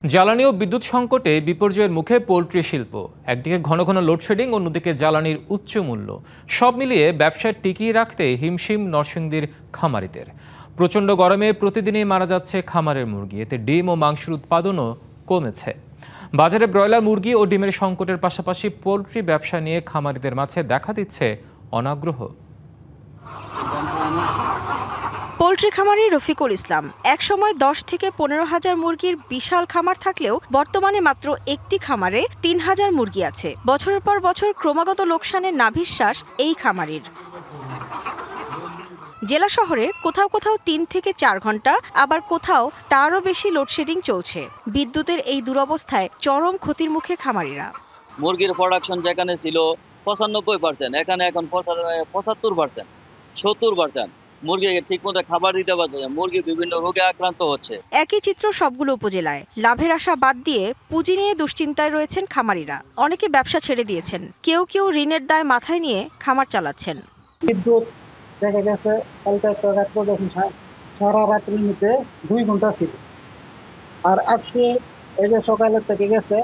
জ্বালানি ও বিদ্যুৎ সংকটে বিপর্যয়ের মুখে পোল্ট্রি শিল্প। একদিকে ঘন ঘন লোডশেডিং, অন্যদিকে জ্বালানির উচ্চ মূল্য। সব মিলিয়ে ব্যবসা টিকিয়ে রাখতে হিমশিম নরসিংদীর খামারিদের। প্রচণ্ড গরমে প্রতিদিনই মারা যাচ্ছে খামারের মুরগি, এতে ডিম ও মাংসের উৎপাদনও কমেছে। বাজারে ব্রয়লার মুরগি ও ডিমের সংকটের পাশাপাশি পোল্ট্রি ব্যবসা নিয়ে খামারিদের মাঝে দেখা দিচ্ছে অনাগ্রহ। পোল্ট্রি খামারি রফিকুল ইসলাম একসময় 10 থেকে 15,000 মুরগির বিশাল খামার থাকলেও বর্তমানে মাত্র একটি খামারে 3,000 মুরগি আছে। বছরের পর বছর ক্রমাগত লোকসানের নাভিশ্বাস এই খামারির। জেলা শহরে কোথাও কোথাও 3 থেকে 4 ঘন্টা, আবার কোথাও তারও বেশি লোডশেডিং চলছে। বিদ্যুতের এই দুরবস্থায় চরম ক্ষতির মুখে খামারিরা। মুরগির প্রোডাকশন যেখানে ছিল 95%, এখানে এখন 75%, 70%। মুরগি ঠিকমতো খাবার দিতে পারছে না, মুরগি বিভিন্ন রোগে আক্রান্ত হচ্ছে। একই চিত্র সবগুলো উপজেলায়। লাভের আশা বাদ দিয়ে পুঁজি নিয়ে দুশ্চিন্তায় রয়েছেন খামারিরা। অনেকে ব্যবসা ছেড়ে দিয়েছেন, কেউ কেউ ঋণের দায় মাথায় নিয়ে খামার চালাচ্ছেন। বিদ্যুৎ দেখা গেছে কালকে একটা রাত গেছে, সারা রাত্রির মধ্যে 2 ঘন্টা ছিল। আর আজকে এই যে সকালের থেকে গেছে,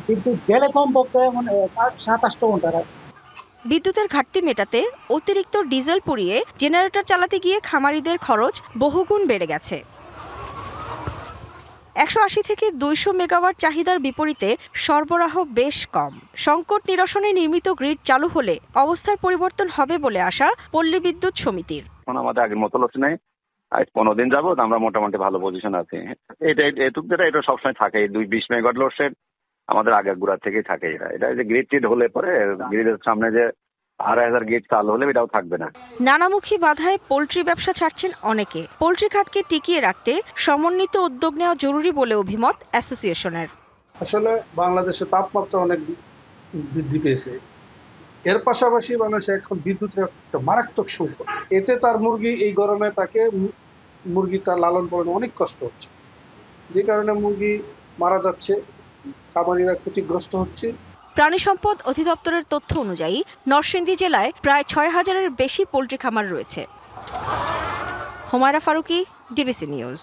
বিদ্যুৎ গেলে কমপক্ষে 7-8 ঘন্টা। বিদ্যুতের ঘাটতি মেটাতে অতিরিক্ত ডিজেল পুড়িয়ে জেনারেটর চালাতে গিয়ে খামারিদের খরচ বহুগুণ বেড়ে গেছে। 180 থেকে 200 মেগাওয়াট চাহিদার বিপরীতে সরবরাহ বেশ কম। সংকট নিরসনে নির্মিত গ্রিড চালু হলে অবস্থার পরিবর্তন হবে বলে আশা পল্লী বিদ্যুৎ সমিতির। আমাদের আগের মতো লস নেই। আজ 15 দিন যাবো আমরা মোটামুটি ভালো পজিশন আছি। এটা সবসময় থাকে। 20 মেগাওয়াট লোডশেড আমাদের আগের গুড়া থেকেই থাকে। এটা যে গ্রিড টিড হলে পরে গ্রিডের সামনে যে 2,500 গেট চালু হলে এটাও থাকবে না। নানামুখী বাধায় পোল্ট্রি ব্যবসা ছাড়ছেন অনেকে। পোল্ট্রি খাতকে টিকিয়ে রাখতে সমন্বিত উদ্যোগ নেওয়া জরুরি বলে অভিমত অ্যাসোসিয়েশনের। আসলে বাংলাদেশে তাপমাত্রা অনেক বৃদ্ধি পেয়েছে। এর পাশাপাশি বাংলাদেশে এখন বিদ্যুতের একটা মারাত্মক সংকট। এতে তার মুরগি এই গরমে মুরগি তার লালন পালনে অনেক কষ্ট হচ্ছে, যে কারণে মুরগি মারা যাচ্ছে, খামারিরা ক্ষতিগ্রস্ত হচ্ছে। প্রাণী সম্পদ অধিদপ্তরের তথ্য অনুযায়ী নরসিংদী জেলায় প্রায় 6,000-এর বেশি পোল্ট্রি খামার রয়েছে। Humaira Faruqui, DBC news.